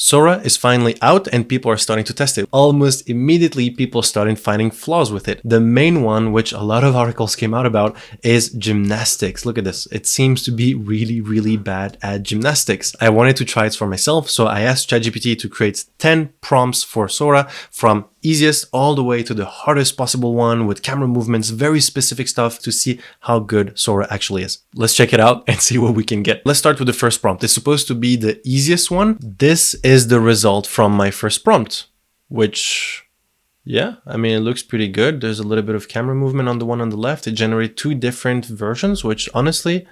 Sora is finally out and people are starting to test it. Almost immediately, people started finding flaws with it. The main one, which a lot of articles came out about, is gymnastics. Look at this. It seems to be really, really bad at gymnastics. I wanted to try it for myself, so I asked ChatGPT to create 10 prompts for Sora, from easiest all the way to the hardest possible one with camera movements, very specific stuff, to see how good Sora actually is. Let's check it out and see what we can get. Let's start with the first prompt. It's supposed to be the easiest one. This is the result from my first prompt, which, yeah, I mean, it looks pretty good. There's a little bit of camera movement on the one on the left. It generated 2 different versions, which honestly,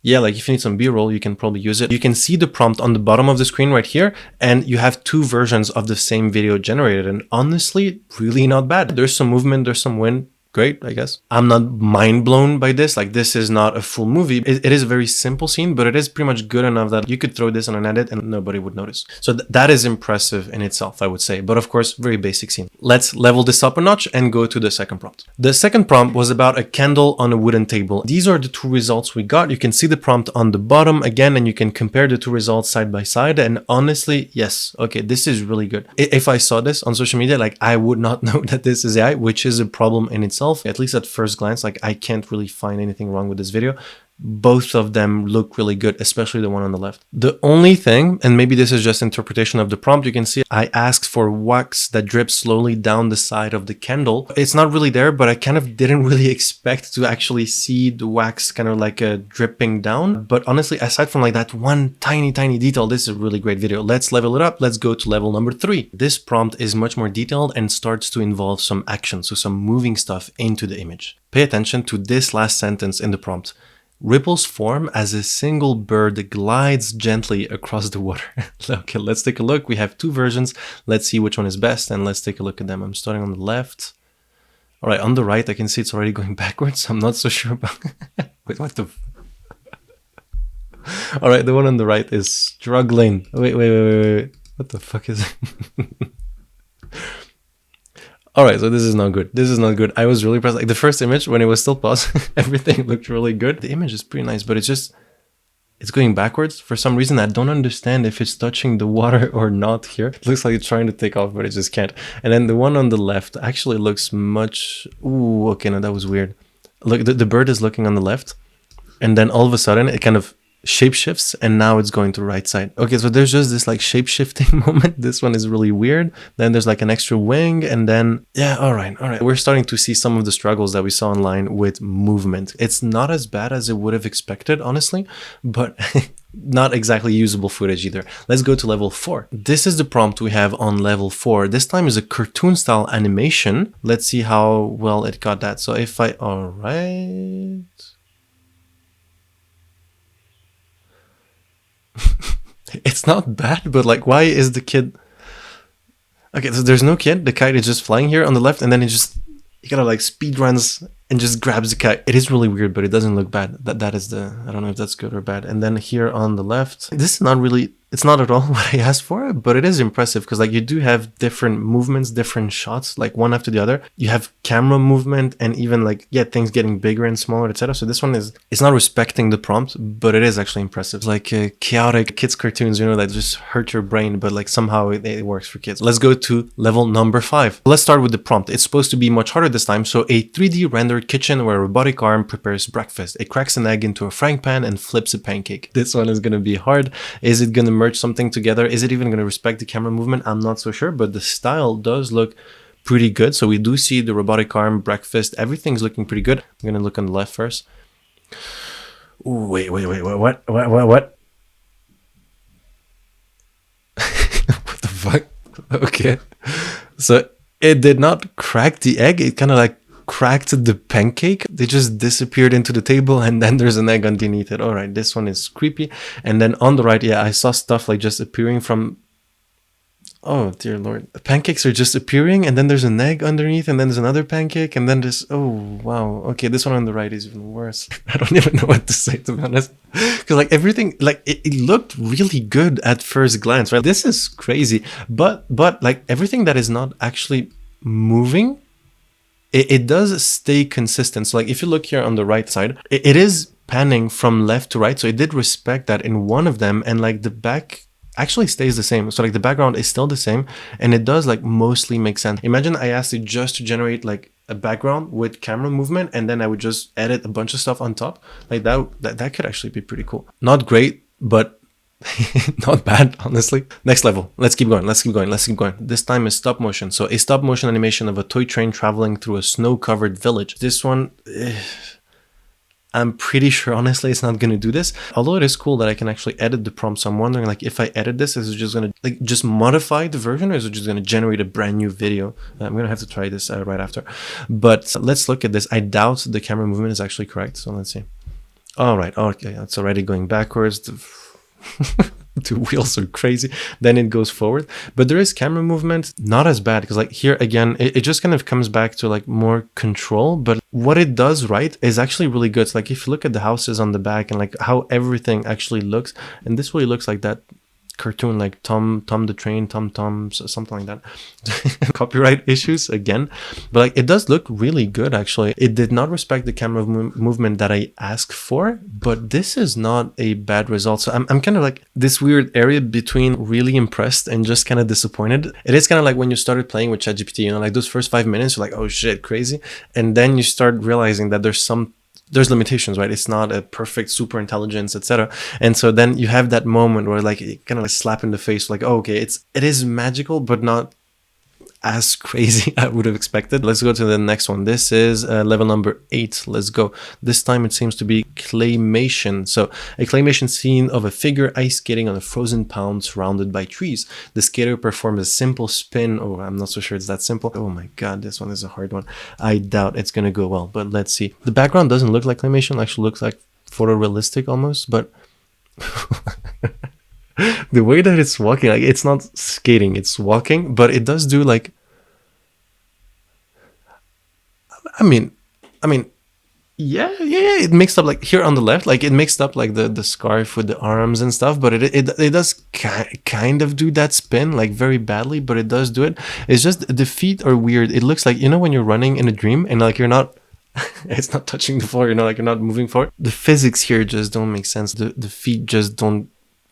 yeah, like if you need some B-roll, you can probably use it. You can see the prompt on the bottom of the screen right here, and you have 2 versions of the same video generated. And honestly, really not bad. There's some movement, there's some wind. Great, I guess. I'm not mind blown by this. Like, this is not a full movie. It is a very simple scene, but it is pretty much good enough that you could throw this on an edit and nobody would notice. So that is impressive in itself, I would say. But of course, very basic scene. Let's level this up a notch and go to the second prompt. The second prompt was about a candle on a wooden table. These are the 2 results we got. You can see the prompt on the bottom again, and you can compare the 2 results side by side. And honestly, yes, okay, this is really good. If I saw this on social media, like, I would not know that this is AI, which is a problem in itself. At least at first glance, like, I can't really find anything wrong with this video. Both of them look really good, especially the one on the left. The only thing, and maybe this is just interpretation of the prompt, you can see I asked for wax that drips slowly down the side of the candle. It's not really there, but I kind of didn't really expect to actually see the wax kind of like dripping down. But honestly, aside from like that one tiny detail, this is a really great video. Let's level it up. Let's go to level number 3. This prompt is much more detailed and starts to involve some action, so some moving stuff into the image. Pay attention to this last sentence in the prompt. Ripples form as a single bird glides gently across the water. Okay, let's take a look. We have 2 versions. Let's see which one is best, and let's take a look at them. I'm starting on the left. All right, on the right, I can see it's already going backwards. I'm not so sure about... Wait, what the... All right, the one on the right is struggling. Wait. What the fuck is it? All right, so this is not good. This is not good. I was really impressed. Like, the first image, when it was still paused, everything looked really good. The image is pretty nice, but it's going backwards. For some reason, I don't understand if it's touching the water or not here. It looks like it's trying to take off, but it just can't. And then the one on the left actually looks much... Ooh, okay, no, that was weird. Look, the bird is looking on the left, and then all of a sudden, it kind of shape shifts, and now it's going to the right side. Okay, so there's just this like shape shifting moment. This one is really weird. Then there's like an extra wing, and then yeah, all right, we're starting to see some of the struggles that we saw online with movement. It's not as bad as I would have expected, honestly, but not exactly usable footage either. Let's go to level 4. This is the prompt we have on level 4. This time is a cartoon style animation. Let's see how well it got that. So if I... all right, it's not bad, but like, why is the kid... Okay, so there's no kid. The kite is just flying here on the left, and then he kind of like speed runs and just grabs the kite. It is really weird, but it doesn't look bad. That is the... I don't know if that's good or bad. And then here on the left, this is not really... It's not at all what I asked for, but it is impressive because like you do have different movements, different shots, like one after the other. You have camera movement and even like, yeah, things getting bigger and smaller, etc. So this one it's not respecting the prompt, but it is actually impressive. It's like chaotic kids cartoons, you know, that just hurt your brain, but like somehow it works for kids. Let's go to level number 5. Let's start with the prompt. It's supposed to be much harder this time. So a 3D rendered kitchen where a robotic arm prepares breakfast. It cracks an egg into a frying pan and flips a pancake. This one is going to be hard. Is it going to merge something together? Is it even going to respect the camera movement? I'm not so sure, but the style does look pretty good. So we do see the robotic arm, breakfast, everything's looking pretty good. I'm going to look on the left first. Ooh, wait, what? What the fuck? Okay. So it did not crack the egg. It kind of like cracked the pancake. They just disappeared into the table, and then there's an egg underneath it. All right, this one is creepy. And then on the right, yeah, I saw stuff like just appearing from... Oh dear lord, the pancakes are just appearing, and then there's an egg underneath, and then there's another pancake, and then there's... Oh wow, okay, this one on the right is even worse. I don't even know what to say, to be honest, because like everything, like it looked really good at first glance, right? This is crazy, but like everything that is not actually moving, it does stay consistent. So like if you look here on the right side, it is panning from left to right, so it did respect that in one of them, and like the back actually stays the same. So like the background is still the same, and it does like mostly make sense. Imagine I asked it just to generate like a background with camera movement, and then I would just edit a bunch of stuff on top. Like that could actually be pretty cool. Not great, but not bad, honestly. Next level. Let's keep going. Let's keep going. Let's keep going. This time is stop motion. So a stop motion animation of a toy train traveling through a snow-covered village. This one, I'm pretty sure, honestly, it's not going to do this. Although it is cool that I can actually edit the prompt. So I'm wondering, like, if I edit this, is it just going to like just modify the version, or is it just going to generate a brand new video? I'm going to have to try this right after. But let's look at this. I doubt the camera movement is actually correct. So let's see. All right. Okay. It's already going backwards. The wheels are crazy. Then it goes forward, but there is camera movement, not as bad, because like here again it just kind of comes back to like more control. But what it does right is actually really good. So like if you look at the houses on the back and like how everything actually looks, and this really looks like that cartoon, like Tom the Train, Tom, something like that. Copyright issues again, but like it does look really good actually. It did not respect the camera movement that I asked for, but this is not a bad result. So I'm kind of like this weird area between really impressed and just kind of disappointed. It is kind of like when you started playing with ChatGPT, you know, like those first 5 minutes you're like, oh shit, crazy, and then you start realizing that there's limitations, right? It's not a perfect super intelligence, etc. And so then you have that moment where like it kind of like slap in the face, like, oh, okay, it is magical, but not as crazy I would have expected. Let's go to the next one. This is level number 8. Let's go. This time it seems to be claymation. So a claymation scene of a figure ice skating on a frozen pond surrounded by trees. The skater performs a simple spin. Oh, I'm not so sure it's that simple. Oh my god, this one is a hard one. I doubt it's gonna go well, but let's see. The background doesn't look like claymation, it actually looks like photorealistic almost, but the way that it's walking, like it's not skating, it's walking, but it does do like, I mean, yeah, it mixed up like here on the left, like it mixed up like the scarf with the arms and stuff, but it does kind of do that spin like very badly, but it does do it. It's just the feet are weird. It looks like, you know, when you're running in a dream and like you're not it's not touching the floor, you know, like you're not moving forward. The physics here just don't make sense. The feet just don't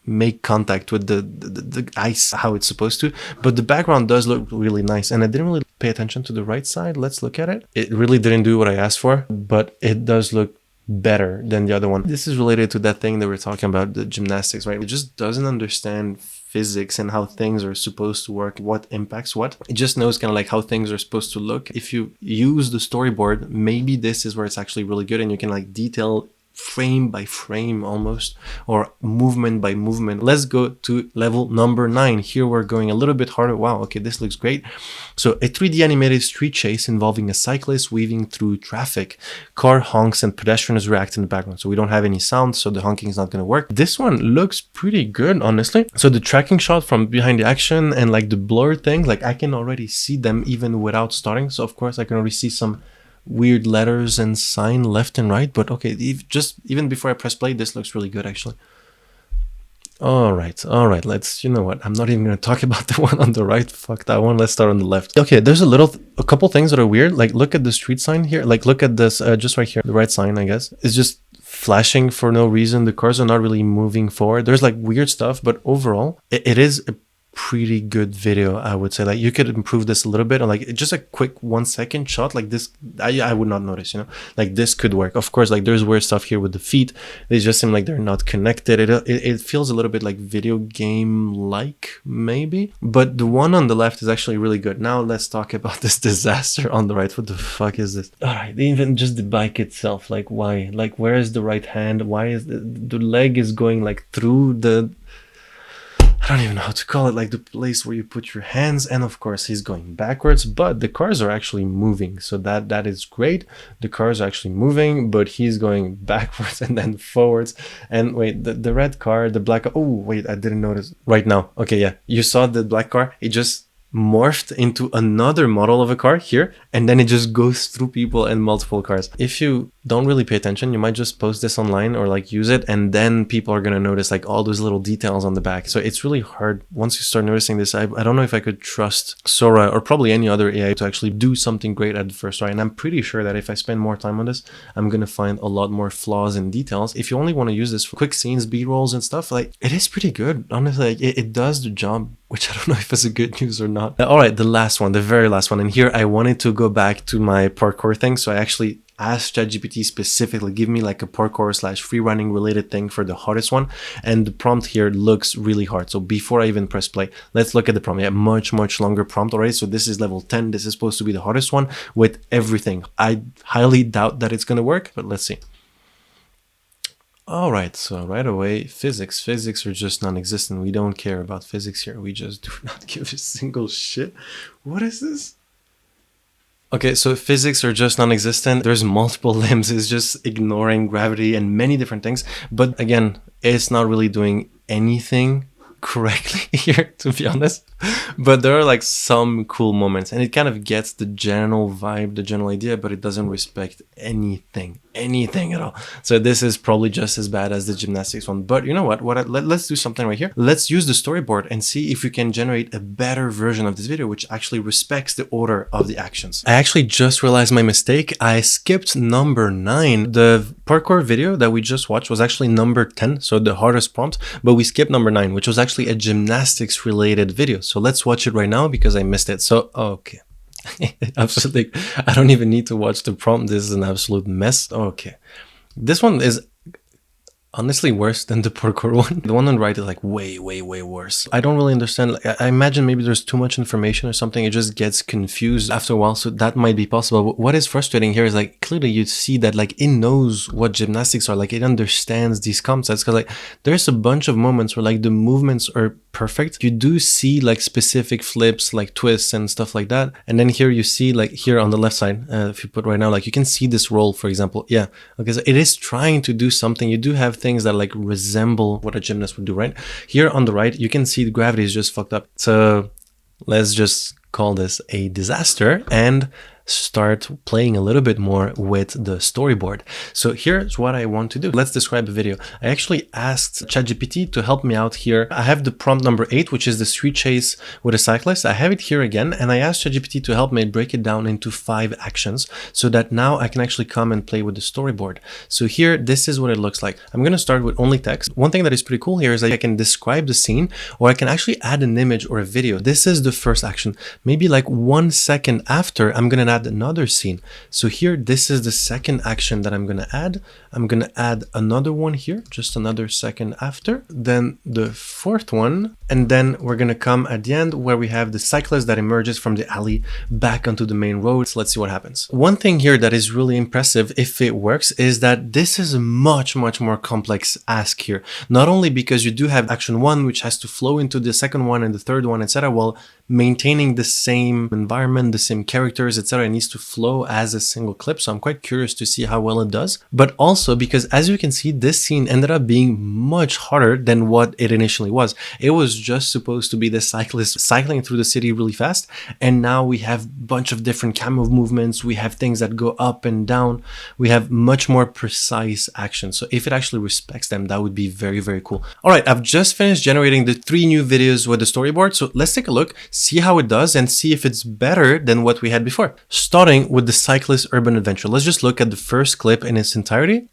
make contact with the ice how it's supposed to, but the background does look really nice, and I didn't really pay attention to the right side. Let's look at it. It really didn't do what I asked for, but it does look better than the other one. This is related to that thing that we're talking about, the gymnastics, right? It just doesn't understand physics and how things are supposed to work, what impacts what. It just knows kind of like how things are supposed to look. If you use the storyboard, maybe this is where it's actually really good, and you can like detail frame by frame almost, or movement by movement. Let's go to level number 9. Here we're going a little bit harder. Wow, okay, this looks great. So a 3D animated street chase involving a cyclist weaving through traffic. Car honks and pedestrians react in the background. So we don't have any sound, so the honking is not going to work. This one looks pretty good, honestly. So the tracking shot from behind the action and like the blur thing, like I can already see them even without starting. So of course I can already see some weird letters and sign left and right, but okay, even before I press play, this looks really good actually. All right, let's, you know what, I'm not even going to talk about the one on the right, fuck that one. Let's start on the left. Okay, there's a couple things that are weird. Like look at the street sign here, like look at this just right here, the right sign, I guess, it's just flashing for no reason. The cars are not really moving forward. There's like weird stuff, but overall it is a pretty good video, I would say. Like you could improve this a little bit, or like just a quick 1 second shot like this, I would not notice, you know, like this could work. Of course, like there's weird stuff here with the feet. They just seem like they're not connected. It feels a little bit like video game like maybe, but the one on the left is actually really good. Now let's talk about this disaster on the right. What the fuck is this? All right, even just the bike itself, like why, like where is the right hand? Why is the leg is going like through the, I don't even know how to call it, like the place where you put your hands. And of course he's going backwards, but the cars are actually moving, so that is great. The cars are actually moving, but he's going backwards and then forwards. And wait, the red car, the black car, oh wait, I didn't notice right now. Okay, yeah, you saw the black car, it just morphed into another model of a car here, and then it just goes through people and multiple cars. If you don't really pay attention, you might just post this online or like use it, and then people are gonna notice like all those little details on the back. So it's really hard once you start noticing this. I don't know if I could trust Sora or probably any other AI to actually do something great at the first try, and I'm pretty sure that if I spend more time on this, I'm gonna find a lot more flaws and details. If you only want to use this for quick scenes, B-rolls and stuff, like it is pretty good, honestly. Like, it does the job, which I don't know if it's a good news or not. All right, the last one, the very last one. And here I wanted to go back to my parkour thing. So I actually asked ChatGPT specifically, give me like a parkour / free running related thing for the hardest one. And the prompt here looks really hard. So before I even press play, let's look at the prompt. Yeah, much longer prompt already. So this is level 10. This is supposed to be the hardest one with everything. I highly doubt that it's going to work, but let's see. All right, so right away, physics are just non-existent. We don't care about physics here. We just do not give a single shit. What is this? Okay, so physics are just non-existent. There's multiple limbs. It's just ignoring gravity and many different things. But again, it's not really doing anything correctly here, to be honest. But there are like some cool moments, and it kind of gets the general vibe, the general idea, but it doesn't respect anything at all. So this is probably just as bad as the gymnastics one. But you know what? Let's do something right here. Let's use the storyboard and see if we can generate a better version of this video, which actually respects the order of the actions. I actually just realized my mistake. I skipped number 9. The parkour video that we just watched was actually number 10, so the hardest prompt, but we skipped number 9, which was actually a gymnastics related video. So let's watch it right now because I missed it. So, okay. Absolutely. I don't even need to watch the prompt. This is an absolute mess. Okay. This one is honestly worse than the parkour one. The one on the right is like way worse. I don't really understand. Like, I imagine maybe there's too much information or something. It just gets confused after a while. So that might be possible. But what is frustrating here is like clearly you see that like it knows what gymnastics are. Like it understands these concepts, because like there's a bunch of moments where like the movements are perfect. You do see like specific flips, like twists and stuff like that. And then here you see like here on the left side, if you put right now, like you can see this roll, for example. Yeah, okay, so it is trying to do something. You do have things that like resemble what a gymnast would do, right? Here on the right, you can see the gravity is just fucked up. So let's just call this a disaster and start playing a little bit more with the storyboard. So here's what I want to do. Let's describe a video. I actually asked ChatGPT to help me out here. I have the prompt number 8, which is the street chase with a cyclist. I have it here again, and I asked ChatGPT to help me break it down into 5 actions so that now I can actually come and play with the storyboard. So here, this is what it looks like. I'm going to start with only text. One thing that is pretty cool here is that I can describe the scene, or I can actually add an image or a video. This is the first action. Maybe like 1 second after, I'm going to add another scene. So here, this is the second action that I'm going to add. I'm going to add another one here, just another second after, then the fourth one, and then we're going to come at the end where we have the cyclist that emerges from the alley back onto the main road. So let's see what happens. One thing here that is really impressive, if it works, is that this is a much more complex ask here. Not only because you do have action 1, which has to flow into the second one and the third one, etc., while maintaining the same environment, the same characters, etc. It needs to flow as a single clip. So I'm quite curious to see how well it does. But also because, as you can see, this scene ended up being much harder than what it initially was. It was just supposed to be the cyclist cycling through the city really fast. And now we have a bunch of different camera movements. We have things that go up and down. We have much more precise action. So if it actually respects them, that would be very cool. All right, I've just finished generating the 3 new videos with the storyboard. So let's take a look, see how it does, and see if it's better than what we had before. Starting with the cyclist urban adventure. Let's just look at the first clip in its entirety.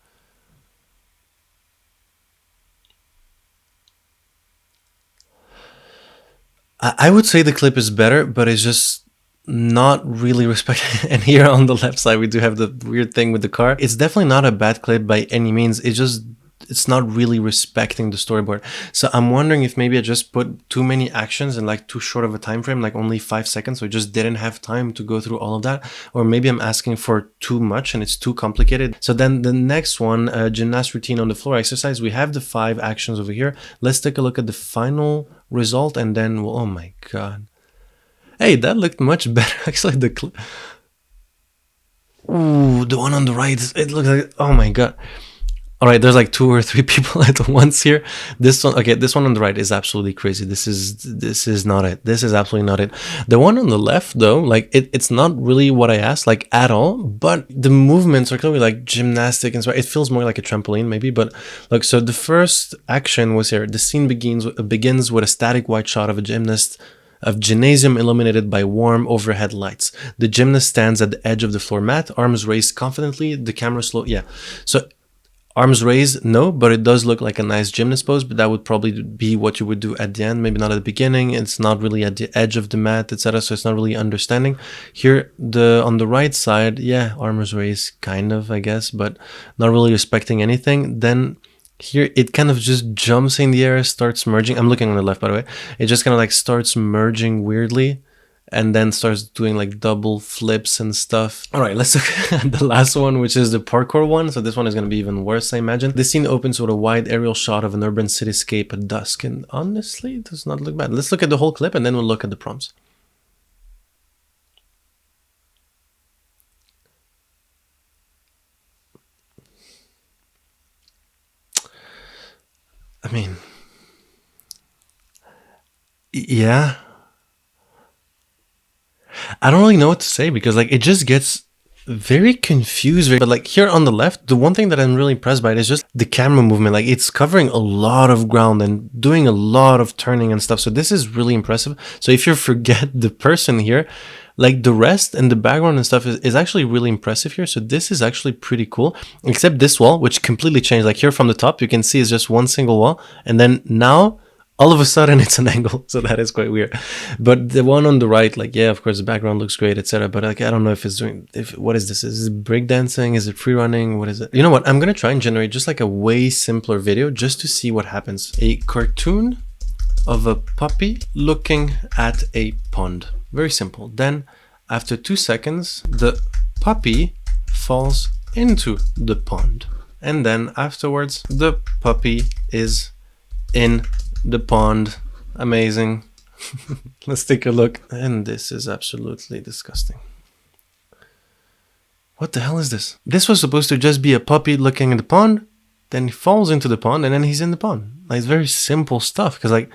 I would say the clip is better, but it's just not really respected. And here on the left side, we do have the weird thing with the car. It's definitely not a bad clip by any means. It's not really respecting the storyboard. So I'm wondering if maybe I just put too many actions in like too short of a time frame, like only 5 seconds. So I just didn't have time to go through all of that. Or maybe I'm asking for too much and it's too complicated. So then the next one, gymnast routine on the floor exercise, we have the 5 actions over here. Let's take a look at the final result and then, well, oh my God. Hey, that looked much better. Actually, the clip. Ooh, the one on the right, it looks like, oh my God. All right, there's like 2 or 3 people at once here. This one, okay, this one on the right is absolutely crazy. This is not it. This is absolutely not it. The one on the left, though, like it's not really what I asked, like at all. But the movements are clearly like gymnastic and so it feels more like a trampoline, maybe. But look, so the first action was here. The scene begins with a static white shot of a gymnast of gymnasium illuminated by warm overhead lights. The gymnast stands at the edge of the floor mat, arms raised confidently. The camera slow, yeah. So arms raised, no, but it does look like a nice gymnast pose, but that would probably be what you would do at the end, maybe not at the beginning. It's not really at the edge of the mat, etc. So it's not really understanding. Here, on the right side, yeah, arms raised, kind of, I guess, but not really respecting anything. Then here, it kind of just jumps in the air, starts merging. I'm looking on the left, by the way. It just kind of like starts merging weirdly, and then starts doing like double flips and stuff. All right, let's look at the last one, which is the parkour one. So this one is going to be even worse, I imagine. This scene opens with a wide aerial shot of an urban cityscape at dusk, and honestly, it does not look bad. Let's look at the whole clip, and then we'll look at the prompts. I mean, yeah. I don't really know what to say because like it just gets very confused. But like here on the left, the one thing that I'm really impressed by it is just the camera movement. Like it's covering a lot of ground and doing a lot of turning and stuff. So this is really impressive. So if you forget the person here, like the rest and the background and stuff is actually really impressive here. So this is actually pretty cool, except this wall, which completely changed. Like here from the top, you can see it's just one single wall. And then now all of a sudden it's an angle, so that is quite weird. But the one on the right, like yeah, of course the background looks great, etc. But like I don't know if it's doing, what is this? Is it breakdancing? Is it free running? What is it? You know what? I'm gonna try and generate just like a way simpler video just to see what happens. A cartoon of a puppy looking at a pond. Very simple. Then after 2 seconds, the puppy falls into the pond, and then afterwards the puppy is in the pond. Amazing. Let's take a look. And this is absolutely disgusting. What the hell is this? This was supposed to just be a puppy looking in the pond, then he falls into the pond, and then he's in the pond. Like it's very simple stuff, because like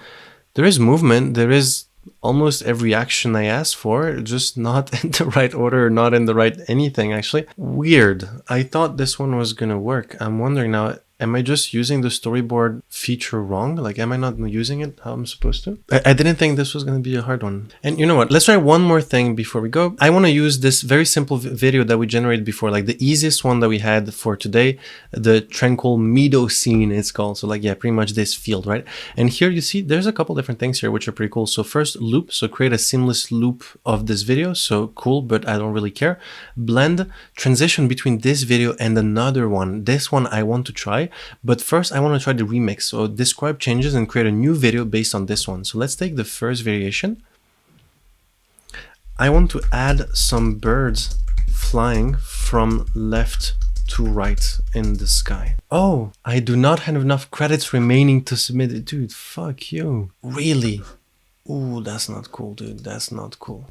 there is movement, there is almost every action I asked for, just not in the right order, not in the right anything actually. Weird. I thought this one was gonna work. I'm wondering now, am I just using the storyboard feature wrong? Like, am I not using it how I'm supposed to? I didn't think this was going to be a hard one. And you know what? Let's try one more thing before we go. I want to use this very simple video that we generated before, like the easiest one that we had for today, the tranquil meadow scene it's called. So like, yeah, pretty much this field, right? And here you see there's a couple different things here, which are pretty cool. So first loop, so create a seamless loop of this video. So cool, but I don't really care. Blend, transition between this video and another one. This one I want to try. But first I want to try the remix. So describe changes and create a new video based on this one. So let's take the first variation. I want to add some birds flying from left to right in the sky. Oh, I do not have enough credits remaining to submit it. Dude, fuck you. Really? Ooh, that's not cool, dude. That's not cool.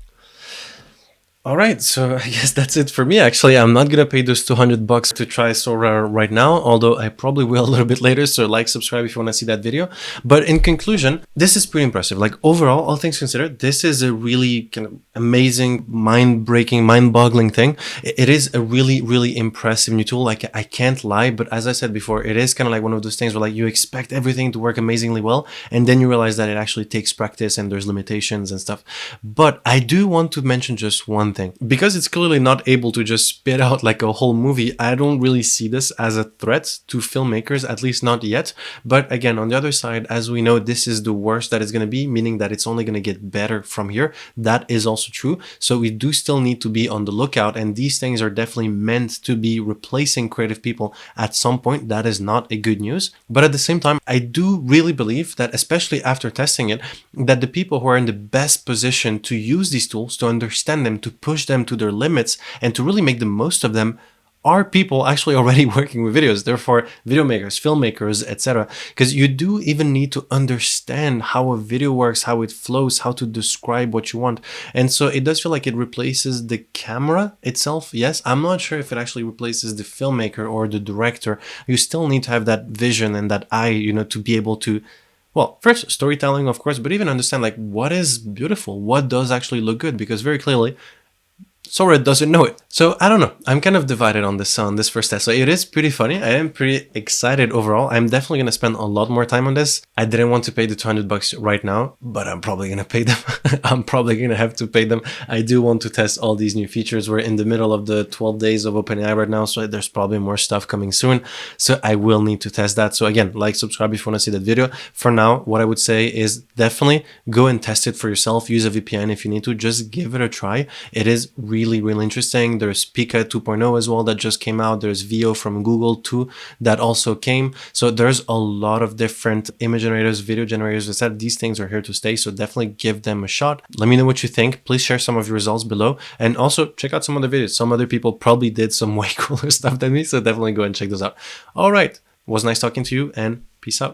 All right, so I guess that's it for me. Actually, I'm not gonna pay those $200 to try Sora right now, although I probably will a little bit later. So like, subscribe if you want to see that video. But in conclusion, this is pretty impressive. Like overall, all things considered, this is a really kind of amazing, mind-breaking, mind-boggling thing. It is a really, really impressive new tool. Like I can't lie, but as I said before, it is kind of like one of those things where like you expect everything to work amazingly well, and then you realize that it actually takes practice and there's limitations and stuff. But I do want to mention just one thing. Because it's clearly not able to just spit out like a whole movie, I don't really see this as a threat to filmmakers, at least not yet. But again, on the other side, as we know, this is the worst that it's going to be, meaning that it's only going to get better from here. That is also true. So we do still need to be on the lookout, and these things are definitely meant to be replacing creative people at some point. That is not a good news. But at the same time, I do really believe that, especially after testing it, that the people who are in the best position to use these tools, to understand them, to push them to their limits, and to really make the most of them are people actually already working with videos, therefore video makers, filmmakers, etc. Because you do even need to understand how a video works, how it flows, how to describe what you want. And so it does feel like it replaces the camera itself. Yes, I'm not sure if it actually replaces the filmmaker or the director. You still need to have that vision and that eye, you know, to be able to, well, first storytelling, of course, but even understand like what is beautiful, what does actually look good, because very clearly Sora doesn't know it. So I don't know. I'm kind of divided on this first test. So it is pretty funny. I am pretty excited overall. I'm definitely going to spend a lot more time on this. I didn't want to pay the $200 right now, but I'm probably going to pay them. I'm probably going to have to pay them. I do want to test all these new features. We're in the middle of the 12 days of OpenAI right now, so there's probably more stuff coming soon. So I will need to test that. So again, like, subscribe if you want to see that video. For now, what I would say is definitely go and test it for yourself. Use a VPN if you need to. Just give it a try. It is really interesting. There's Pika 2.0 as well that just came out. There's VO from Google too that also came. So there's a lot of different image generators, video generators, etc. These things are here to stay, so definitely give them a shot. Let me know what you think. Please share some of your results below, and also check out some other videos. Some other people probably did some way cooler stuff than me, so definitely go and check those out. All right, it was nice talking to you, and peace out.